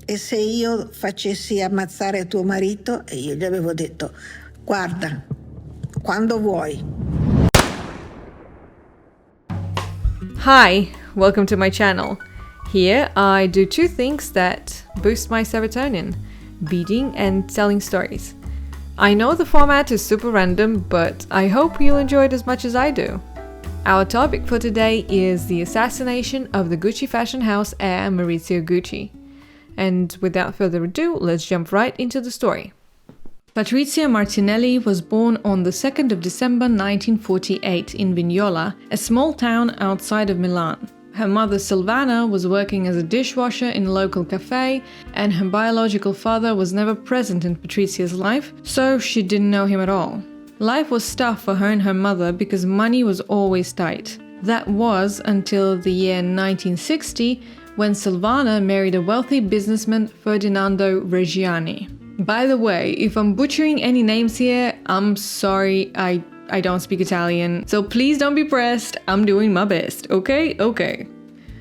E se io facessi ammazzare tuo marito? E io gli avevo detto, guarda, quando vuoi. Hi, welcome to my channel. Here I do two things that boost my serotonin, beading and telling stories. I know the format is super random, but I hope you'll enjoy it as much as I do. Our topic for today is the assassination of the Gucci fashion house heir Maurizio Gucci. And without further ado, let's jump right into the story. Patrizia Martinelli was born on the 2nd of December 1948 in Vignola, a small town outside of Milan. Her mother Silvana was working as a dishwasher in a local cafe, and her biological father was never present in Patrizia's life, so she didn't know him at all. Life was tough for her and her mother because money was always tight. That was until the year 1960, when Silvana married a wealthy businessman, Ferdinando Reggiani. By the way, if I'm butchering any names here, I'm sorry, I don't speak Italian, so please don't be pressed, I'm doing my best, okay? Okay.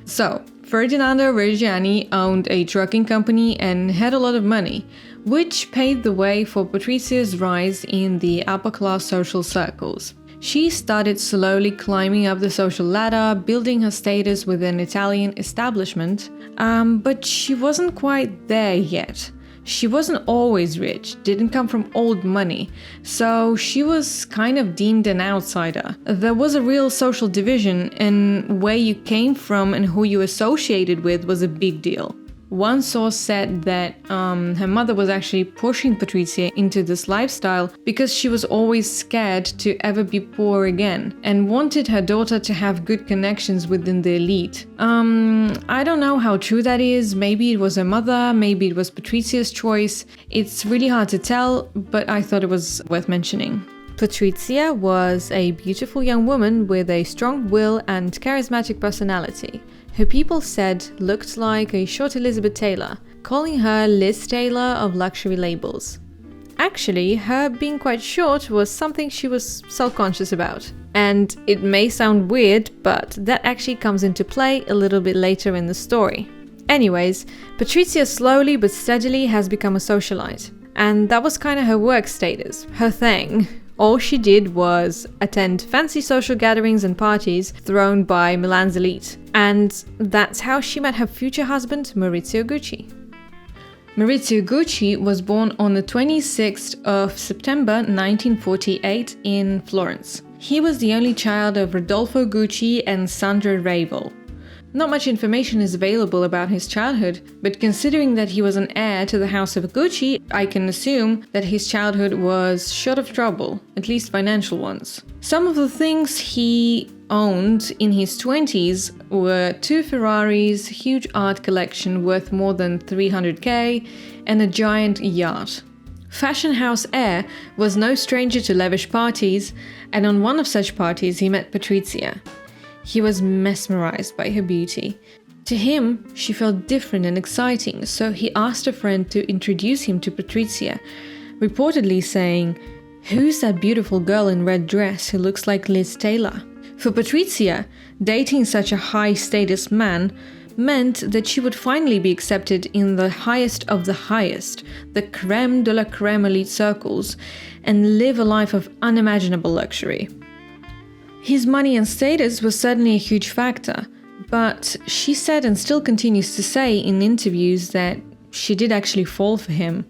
So, Ferdinando Reggiani owned a trucking company and had a lot of money, which paved the way for Patrizia's rise in the upper-class social circles. She started slowly climbing up the social ladder, building her status with an Italian establishment, but she wasn't quite there yet. She wasn't always rich, didn't come from old money, so she was kind of deemed an outsider. There was a real social division, and where you came from and who you associated with was a big deal. One source said that her mother was actually pushing Patrizia into this lifestyle because she was always scared to ever be poor again and wanted her daughter to have good connections within the elite. I don't know how true that is. Maybe it was her mother, maybe it was Patrizia's choice. It's really hard to tell, but I thought it was worth mentioning. Patrizia was a beautiful young woman with a strong will and charismatic personality, who people said looked like a short Elizabeth Taylor, calling her Liz Taylor of luxury labels. Actually, her being quite short was something she was self-conscious about. And it may sound weird, but that actually comes into play a little bit later in the story. Anyways, Patrizia slowly but steadily has become a socialite. And that was kind of her work status, her thing. All she did was attend fancy social gatherings and parties thrown by Milan's elite. And that's how she met her future husband, Maurizio Gucci. Maurizio Gucci was born on the 26th of September 1948 in Florence. He was the only child of Rodolfo Gucci and Sandra Ravel. Not much information is available about his childhood, but considering that he was an heir to the House of Gucci, I can assume that his childhood was short of trouble, at least financial ones. Some of the things he owned in his 20s were 2 Ferraris, huge art collection worth more than 300k, and a giant yacht. Fashion house heir was no stranger to lavish parties, and on one of such parties he met Patrizia. He was mesmerized by her beauty. To him, she felt different and exciting, so he asked a friend to introduce him to Patrizia, reportedly saying, "Who's that beautiful girl in red dress who looks like Liz Taylor?" For Patrizia, dating such a high-status man meant that she would finally be accepted in the highest of the highest, the crème de la crème elite circles, and live a life of unimaginable luxury. His money and status was certainly a huge factor, but she said and still continues to say in interviews that she did actually fall for him.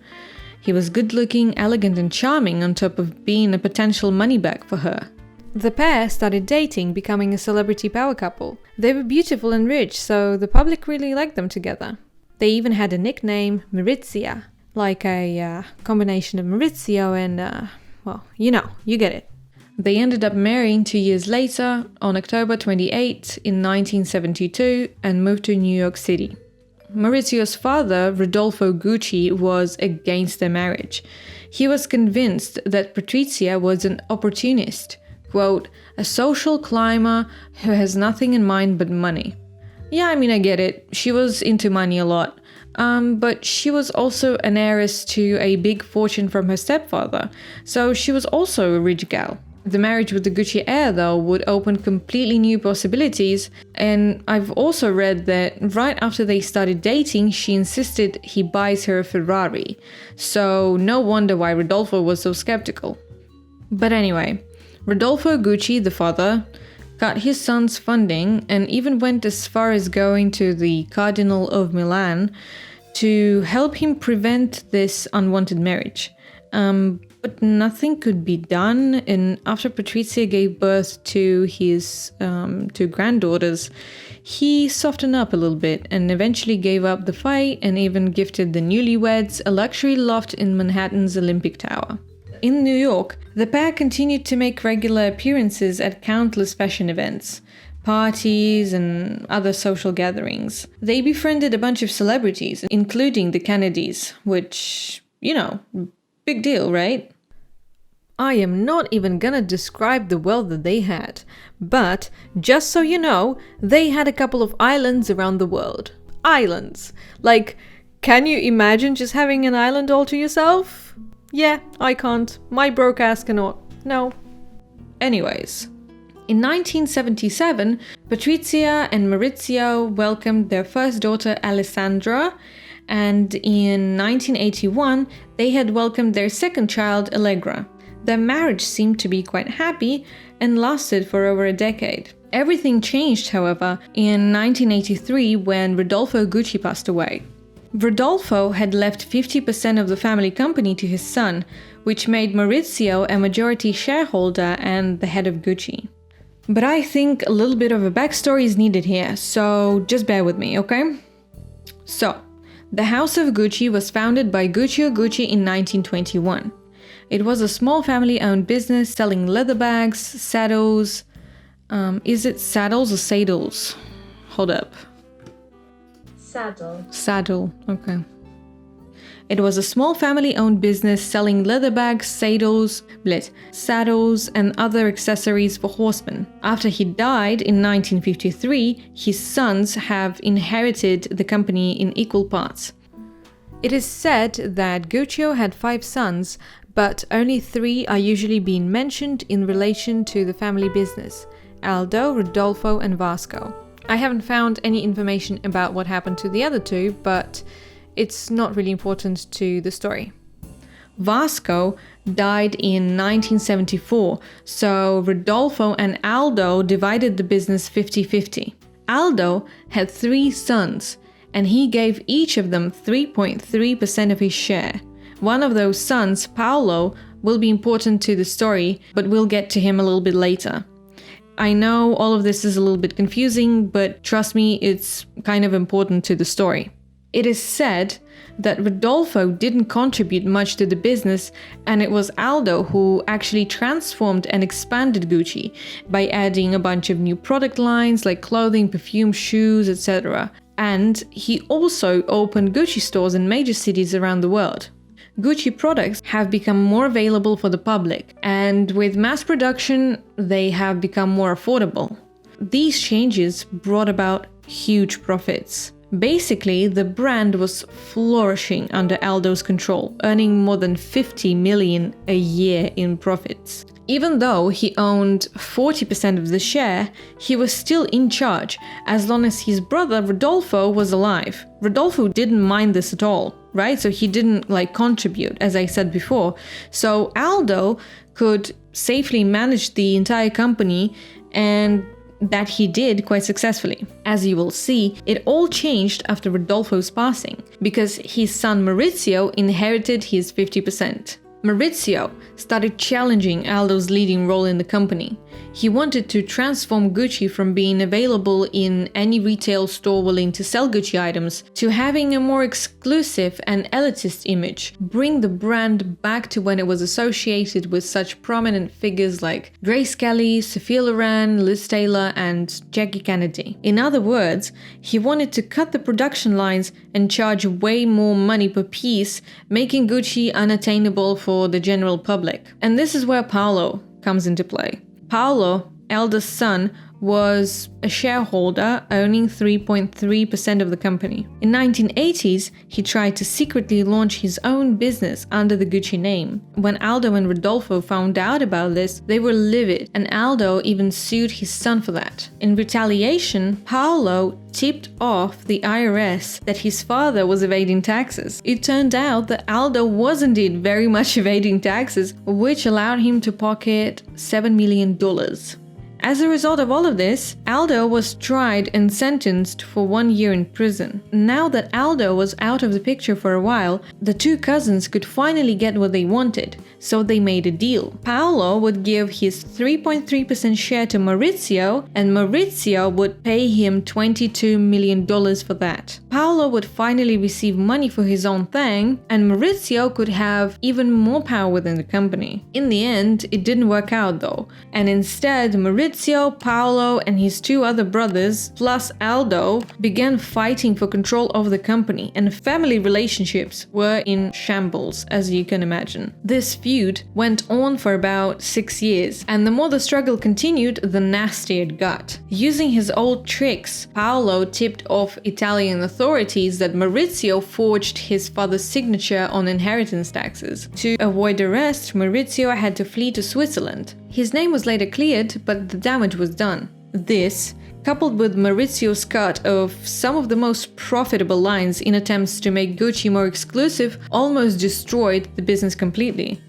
He was good-looking, elegant and charming on top of being a potential money bag for her. The pair started dating, becoming a celebrity power couple. They were beautiful and rich, so the public really liked them together. They even had a nickname, Maurizia, like a combination of Maurizio and, well, you get it. They ended up marrying 2 years later, on October 28 in 1972, and moved to New York City. Maurizio's father, Rodolfo Gucci, was against their marriage. He was convinced that Patrizia was an opportunist, quote, a social climber who has nothing in mind but money. Yeah, I get it. She was into money a lot. But she was also an heiress to a big fortune from her stepfather, so she was also a rich gal. The marriage with the Gucci heir, though, would open completely new possibilities, and I've also read that right after they started dating, she insisted he buys her a Ferrari. So no wonder why Rodolfo was so skeptical. But anyway, Rodolfo Gucci, the father, cut his son's funding and even went as far as going to the Cardinal of Milan to help him prevent this unwanted marriage. But nothing could be done, and after Patrizia gave birth to his two granddaughters, he softened up a little bit and eventually gave up the fight and even gifted the newlyweds a luxury loft in Manhattan's Olympic Tower. In New York, the pair continued to make regular appearances at countless fashion events, parties, and other social gatherings. They befriended a bunch of celebrities, including the Kennedys, which, big deal, right? I am not even gonna describe the wealth that they had, but just so you know, they had a couple of islands around the world. Islands! Like, can you imagine just having an island all to yourself? Yeah, I can't. My broke ass cannot. No. Anyways, in 1977, Patrizia and Maurizio welcomed their first daughter Alessandra, and in 1981, they had welcomed their second child, Allegra. Their marriage seemed to be quite happy and lasted for over a decade. Everything changed, however, in 1983 when Rodolfo Gucci passed away. Rodolfo had left 50% of the family company to his son, which made Maurizio a majority shareholder and the head of Gucci. But I think a little bit of a backstory is needed here, so just bear with me, okay? So, the House of Gucci was founded by Guccio Gucci in 1921. It was a small family-owned business selling leather bags, saddles. Is it saddles or saddles? Hold up. Saddle, okay. It was a small family-owned business selling leather bags, saddles, and other accessories for horsemen. After he died in 1953, his sons have inherited the company in equal parts. It is said that Guccio had 5 sons, but only 3 are usually being mentioned in relation to the family business: Aldo, Rodolfo, and Vasco. I haven't found any information about what happened to the other 2, but it's not really important to the story. Vasco died in 1974, so Rodolfo and Aldo divided the business 50-50. Aldo had 3 sons, and he gave each of them 3.3% of his share. One of those sons, Paolo, will be important to the story, but we'll get to him a little bit later. I know all of this is a little bit confusing, but trust me, it's kind of important to the story. It is said that Rodolfo didn't contribute much to the business, and it was Aldo who actually transformed and expanded Gucci by adding a bunch of new product lines like clothing, perfume, shoes, etc. And he also opened Gucci stores in major cities around the world. Gucci products have become more available for the public, and with mass production, they have become more affordable. These changes brought about huge profits. Basically, the brand was flourishing under Aldo's control, earning more than 50 million a year in profits. Even though he owned 40% of the share, he was still in charge as long as his brother Rodolfo was alive. Rodolfo didn't mind this at all, right? So he didn't contribute, as I said before. So Aldo could safely manage the entire company, and that he did quite successfully. As you will see, it all changed after Rodolfo's passing, because his son Maurizio inherited his 50%. Maurizio started challenging Aldo's leading role in the company. He wanted to transform Gucci from being available in any retail store willing to sell Gucci items to having a more exclusive and elitist image, bring the brand back to when it was associated with such prominent figures like Grace Kelly, Sophia Loren, Liz Taylor, and Jackie Kennedy. In other words, he wanted to cut the production lines and charge way more money per piece, making Gucci unattainable for the general public. And this is where Paolo comes into play. Paolo, eldest son, was a shareholder owning 3.3% of the company. In 1980s, he tried to secretly launch his own business under the Gucci name. When Aldo and Rodolfo found out about this, they were livid, and Aldo even sued his son for that. In retaliation, Paolo tipped off the IRS that his father was evading taxes. It turned out that Aldo was indeed very much evading taxes, which allowed him to pocket $7 million. As a result of all of this, Aldo was tried and sentenced for 1 year in prison. Now that Aldo was out of the picture for a while, the two cousins could finally get what they wanted, so they made a deal. Paolo would give his 3.3% share to Maurizio, and Maurizio would pay him $22 million for that. Paolo would finally receive money for his own thing, and Maurizio could have even more power within the company. In the end, it didn't work out though, and instead Maurizio, Paolo, and his two other brothers, plus Aldo, began fighting for control of the company, and family relationships were in shambles, as you can imagine. This feud went on for about 6 years, and the more the struggle continued, the nastier it got. Using his old tricks, Paolo tipped off Italian authorities that Maurizio forged his father's signature on inheritance taxes. To avoid arrest, Maurizio had to flee to Switzerland. His name was later cleared, but the damage was done. This, coupled with Maurizio's cut of some of the most profitable lines in attempts to make Gucci more exclusive, almost destroyed the business completely.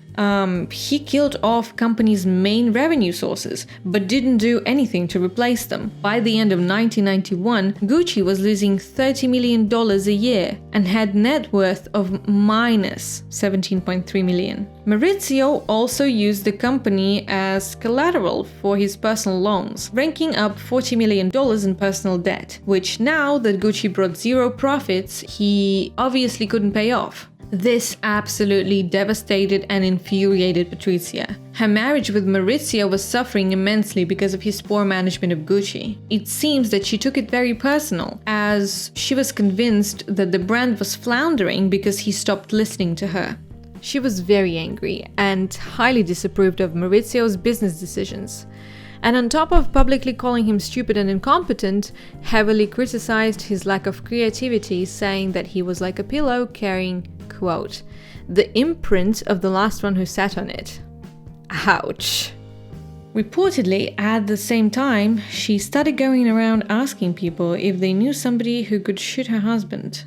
He killed off company's main revenue sources, but didn't do anything to replace them. By the end of 1991, Gucci was losing $30 million a year and had net worth of minus $17.3 million. Maurizio also used the company as collateral for his personal loans, ranking up $40 million in personal debt, which now that Gucci brought zero profits, he obviously couldn't pay off. This absolutely devastated and infuriated Patrizia. Her marriage with Maurizio was suffering immensely because of his poor management of Gucci. It seems that she took it very personal, as she was convinced that the brand was floundering because he stopped listening to her. She was very angry and highly disapproved of Maurizio's business decisions. And on top of publicly calling him stupid and incompetent, heavily criticized his lack of creativity, saying that he was like a pillow carrying, quote, the imprint of the last one who sat on it. Ouch. Reportedly, at the same time, she started going around asking people if they knew somebody who could shoot her husband.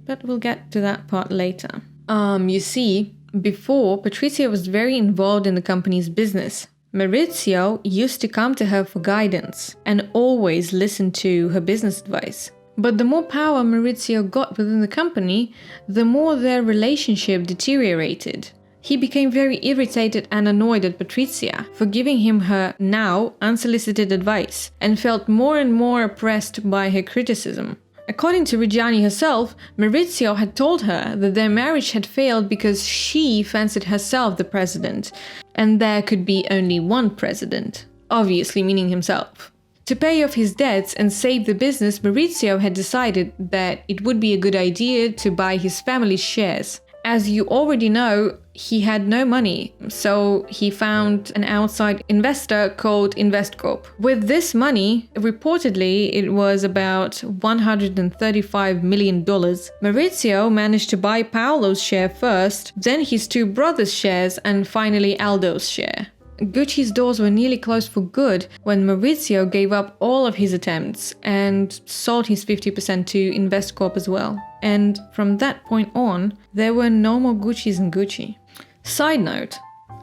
But we'll get to that part later. You see, before, Patrizia was very involved in the company's business. Maurizio used to come to her for guidance and always listened to her business advice. But the more power Maurizio got within the company, the more their relationship deteriorated. He became very irritated and annoyed at Patrizia for giving him her now unsolicited advice and felt more and more oppressed by her criticism. According to Reggiani herself, Maurizio had told her that their marriage had failed because she fancied herself the president, and there could be only one president, obviously meaning himself. To pay off his debts and save the business, Maurizio had decided that it would be a good idea to buy his family's shares. As you already know, he had no money, so he found an outside investor called InvestCorp. With this money, reportedly it was about $135 million, Maurizio managed to buy Paolo's share first, then his two brothers' shares, and finally Aldo's share. Gucci's doors were nearly closed for good when Maurizio gave up all of his attempts and sold his 50% to InvestCorp as well. And from that point on, there were no more Guccis in Gucci. Side note,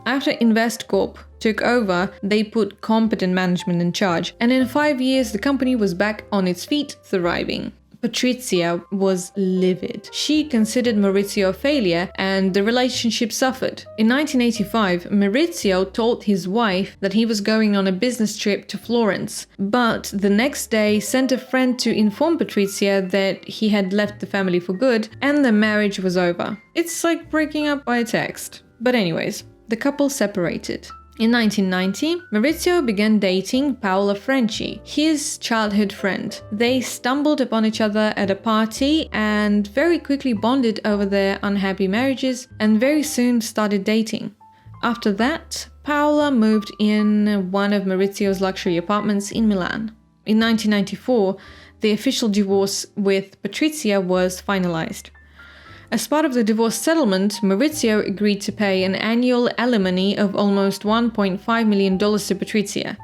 after InvestCorp took over, they put competent management in charge, and in 5 years the company was back on its feet, thriving. Patrizia was livid. She considered Maurizio a failure and the relationship suffered. In 1985, Maurizio told his wife that he was going on a business trip to Florence, but the next day sent a friend to inform Patrizia that he had left the family for good and the marriage was over. It's like breaking up by text. But anyways, the couple separated. In 1990, Maurizio began dating Paola Franchi, his childhood friend. They stumbled upon each other at a party and very quickly bonded over their unhappy marriages and very soon started dating. After that, Paola moved in one of Maurizio's luxury apartments in Milan. In 1994, the official divorce with Patrizia was finalized. As part of the divorce settlement, Maurizio agreed to pay an annual alimony of almost $1.5 million to Patrizia.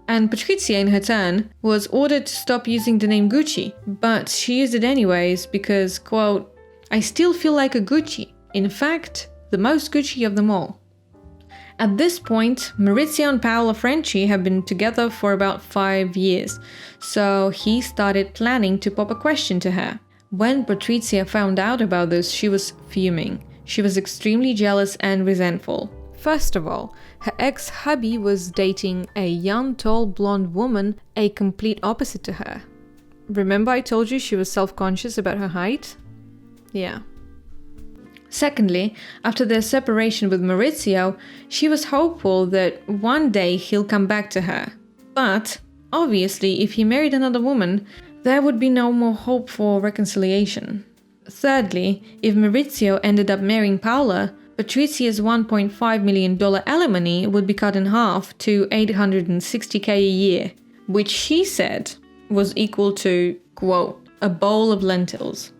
And Patrizia, in her turn, was ordered to stop using the name Gucci, but she used it anyways because, quote, "I still feel like a Gucci. In fact, the most Gucci of them all." At this point, Maurizio and Paola Franchi have been together for about 5 years, so he started planning to pop a question to her. When Patrizia found out about this, she was fuming. She was extremely jealous and resentful. First of all, her ex-hubby was dating a young, tall, blonde woman, a complete opposite to her. Remember I told you she was self-conscious about her height? Yeah. Secondly, after their separation with Maurizio, she was hopeful that one day he'll come back to her. But, obviously, if he married another woman, there would be no more hope for reconciliation. Thirdly, if Maurizio ended up marrying Paola, Patrizia's $1.5 million alimony would be cut in half to $860K a year, which she said was equal to, quote, "a bowl of lentils."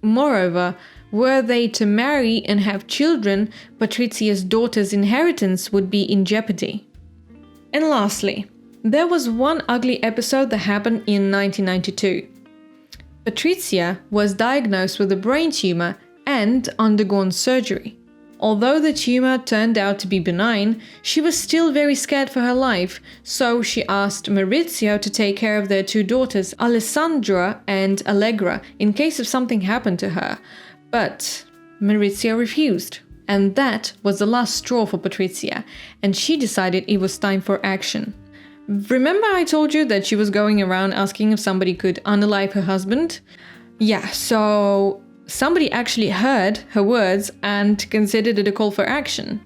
Moreover, were they to marry and have children, Patrizia's daughter's inheritance would be in jeopardy. And lastly, there was one ugly episode that happened in 1992. Patrizia was diagnosed with a brain tumor and undergone surgery. Although the tumor turned out to be benign, she was still very scared for her life, so she asked Maurizio to take care of their two daughters, Alessandra and Allegra, in case if something happened to her. But Maurizio refused. And that was the last straw for Patrizia, and she decided it was time for action. Remember I told you that she was going around asking if somebody could unalive her husband? Yeah, so somebody actually heard her words and considered it a call for action.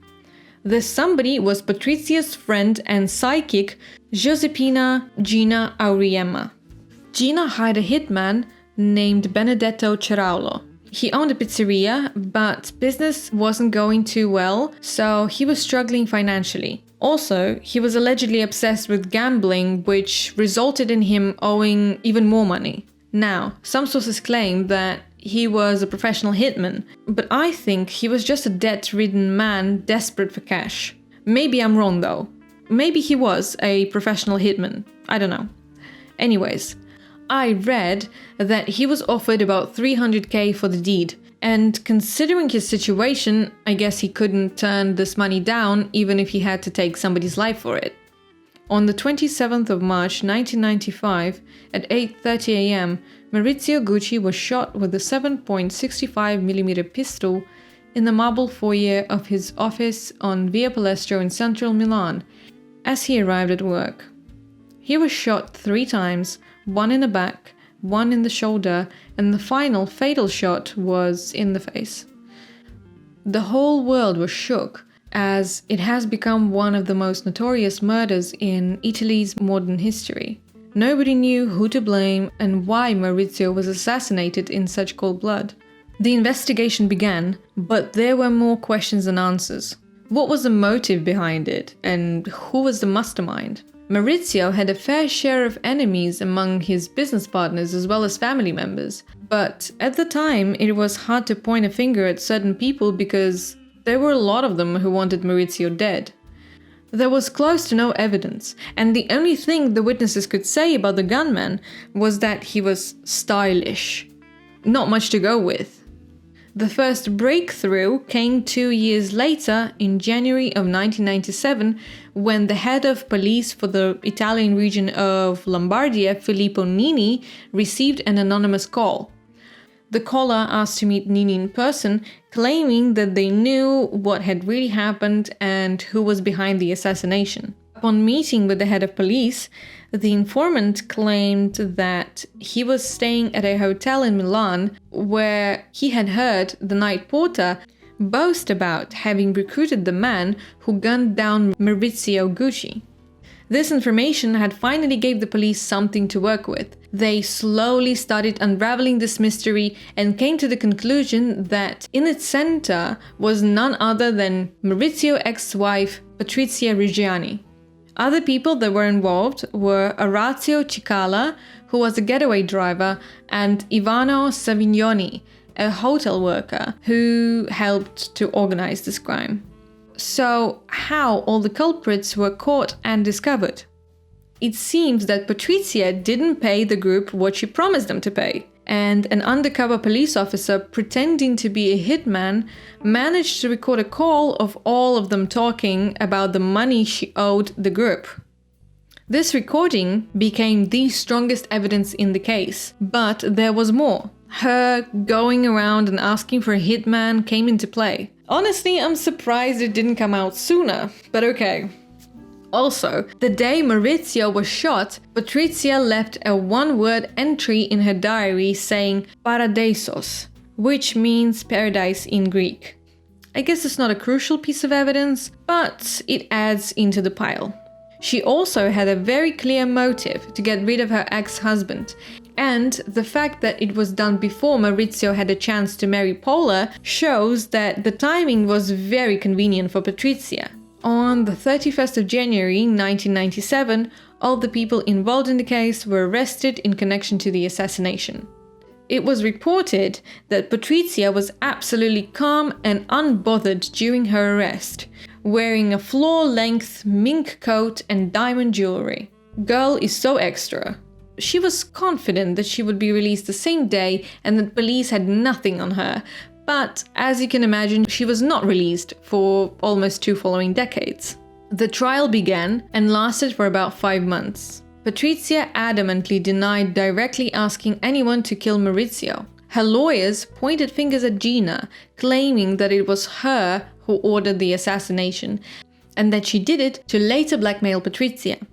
This somebody was Patrizia's friend and psychic, Giuseppina Gina Auriemma. Gina hired a hitman named Benedetto Ceraulo. He owned a pizzeria, but business wasn't going too well, so he was struggling financially. Also, he was allegedly obsessed with gambling, which resulted in him owing even more money. Now, some sources claim that he was a professional hitman, but I think he was just a debt-ridden man desperate for cash. Maybe I'm wrong though. Maybe he was a professional hitman. I don't know. Anyways, I read that he was offered about $300K for the deed, and considering his situation, I guess he couldn't turn this money down even if he had to take somebody's life for it. On the 27th of March 1995, at 8:30 a.m., Maurizio Gucci was shot with a 7.65mm pistol in the marble foyer of his office on Via Palestro in central Milan as he arrived at work. He was shot 3 times, one in the back, one in the shoulder, and the final fatal shot was in the face. The whole world was shook, as it has become one of the most notorious murders in Italy's modern history. Nobody knew who to blame and why Maurizio was assassinated in such cold blood. The investigation began, but there were more questions than answers. What was the motive behind it, and who was the mastermind? Maurizio had a fair share of enemies among his business partners as well as family members, but at the time it was hard to point a finger at certain people because there were a lot of them who wanted Maurizio dead. There was close to no evidence, and the only thing the witnesses could say about the gunman was that he was stylish. Not much to go with. The first breakthrough came 2 years later, in January of 1997, when the head of police for the Italian region of Lombardia, Filippo Nini, received an anonymous call. The caller asked to meet Nini in person, claiming that they knew what had really happened and who was behind the assassination. Upon meeting with the head of police, the informant claimed that he was staying at a hotel in Milan where he had heard the night porter boast about having recruited the man who gunned down Maurizio Gucci. This information had finally gave the police something to work with. They slowly started unraveling this mystery and came to the conclusion that in its center was none other than Maurizio's ex-wife, Patrizia Reggiani. Other people that were involved were Orazio Cicala, who was a getaway driver, and Ivano Savignoni, a hotel worker who helped to organize this crime. So, how all the culprits were caught and discovered? It seems that Patrizia didn't pay the group what she promised them to pay, and an undercover police officer pretending to be a hitman managed to record a call of all of them talking about the money she owed the group. This recording became the strongest evidence in the case, but there was more. Her going around and asking for a hitman came into play. Honestly, I'm surprised it didn't come out sooner, but okay. Also, the day Maurizio was shot, Patrizia left a one-word entry in her diary saying "Paradisos," which means paradise in Greek. I guess it's not a crucial piece of evidence, but it adds into the pile. She also had a very clear motive to get rid of her ex-husband, and the fact that it was done before Maurizio had a chance to marry Paula shows that the timing was very convenient for Patrizia. On the 31st of January 1997, all the people involved in the case were arrested in connection to the assassination. It was reported that Patrizia was absolutely calm and unbothered during her arrest, wearing a floor-length mink coat and diamond jewelry. Girl is so extra. She was confident that she would be released the same day and that police had nothing on her, but as you can imagine, she was not released for almost 2 following decades. The trial began and lasted for about 5 months. Patrizia adamantly denied directly asking anyone to kill Maurizio. Her lawyers pointed fingers at Gina, claiming that it was her who ordered the assassination and that she did it to later blackmail Patrizia.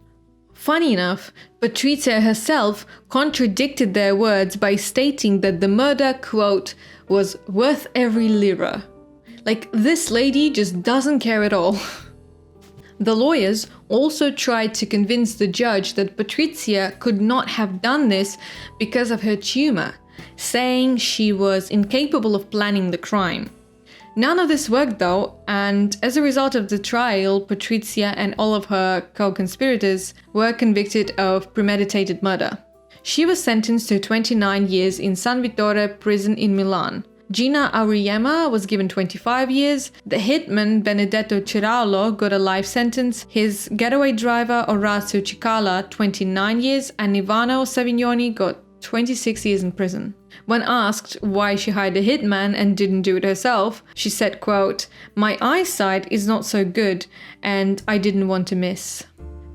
Funny enough, Patrizia herself contradicted their words by stating that the murder, quote, was worth every lira. Like, this lady just doesn't care at all. The lawyers also tried to convince the judge that Patrizia could not have done this because of her tumor, saying she was incapable of planning the crime. None of this worked though, and as a result of the trial, Patrizia and all of her co-conspirators were convicted of premeditated murder. She was sentenced to 29 years in San Vittore prison in Milan. Gina Auriemma was given 25 years, the hitman Benedetto Ciraulo got a life sentence, his getaway driver Orazio Cicala 29 years, and Ivano Savignoni got 26 years in prison. When asked why she hired a hitman and didn't do it herself, she said, quote, "My eyesight is not so good and I didn't want to miss."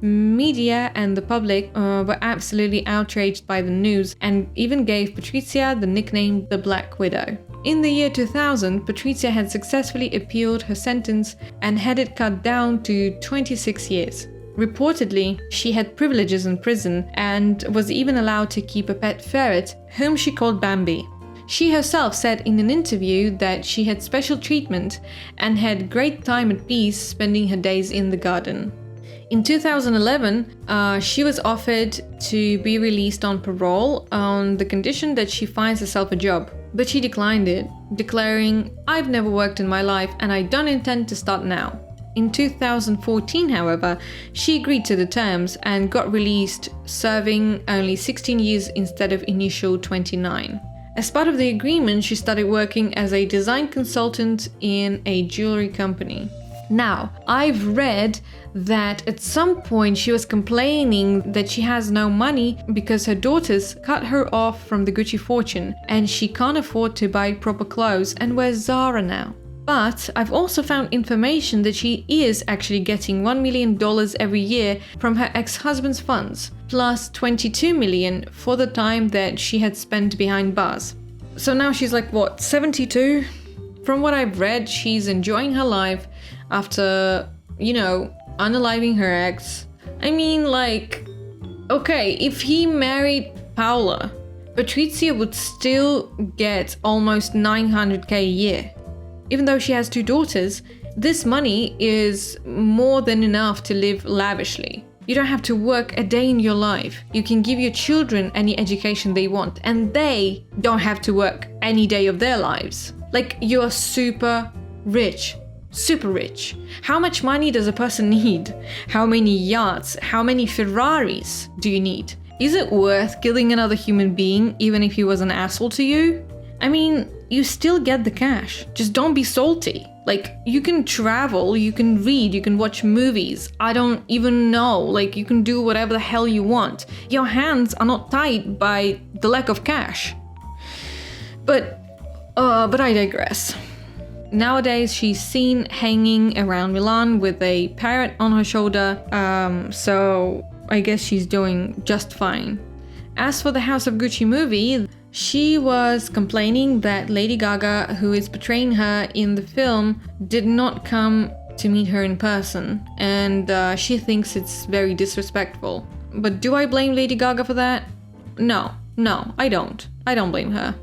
Media and the public were absolutely outraged by the news and even gave Patrizia the nickname the Black Widow. In the year 2000, Patrizia had successfully appealed her sentence and had it cut down to 26 years. Reportedly, she had privileges in prison and was even allowed to keep a pet ferret, whom she called Bambi. She herself said in an interview that she had special treatment and had great time at peace spending her days in the garden. In 2011, she was offered to be released on parole on the condition that she finds herself a job, but she declined it, declaring, "I've never worked in my life and I don't intend to start now." In 2014, however, she agreed to the terms and got released, serving only 16 years instead of initial 29. As part of the agreement, she started working as a design consultant in a jewelry company. Now, I've read that at some point she was complaining that she has no money because her daughters cut her off from the Gucci fortune and she can't afford to buy proper clothes and wears Zara now. But I've also found information that she is actually getting $1 million every year from her ex-husband's funds, plus $22 million for the time that she had spent behind bars. So now she's like, what, 72? From what I've read, she's enjoying her life after, unaliving her ex. I mean, like, okay, if he married Paula, Patrizia would still get almost $900K a year. Even though she has 2 daughters, this money is more than enough to live lavishly. You don't have to work a day in your life. You can give your children any education they want, and they don't have to work any day of their lives. Like, you're super rich. super rich. How much money does a person need? How many yachts? How many Ferraris do you need? Is it worth killing another human being even if he was an asshole to you? I mean, you still get the cash. Just don't be salty. Like, you can travel, you can read, you can watch movies. I don't even know. Like, you can do whatever the hell you want. Your hands are not tied by the lack of cash. But I digress. Nowadays, she's seen hanging around Milan with a parrot on her shoulder, so I guess she's doing just fine. As for the House of Gucci movie, she was complaining that Lady Gaga, who is portraying her in the film, did not come to meet her in person, and she thinks it's very disrespectful. But do I blame Lady Gaga for that? No, I don't. I don't blame her.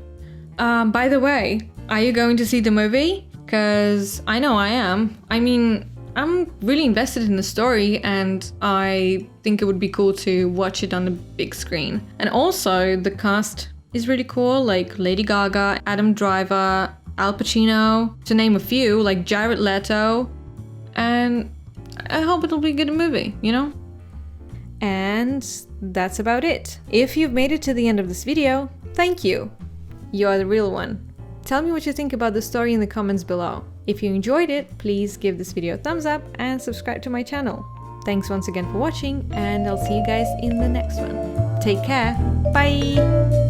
By the way, are you going to see the movie? Because I know I am. I mean, I'm really invested in the story and I think it would be cool to watch it on the big screen. And also, the cast is really cool, like Lady Gaga, Adam Driver, Al Pacino, to name a few, like Jared Leto. And I hope it'll be a good movie, you know? And that's about it. If you've made it to the end of this video, thank you. You are the real one. Tell me what you think about the story in the comments below. If you enjoyed it, please give this video a thumbs up and subscribe to my channel. Thanks once again for watching, and I'll see you guys in the next one. Take care. Bye!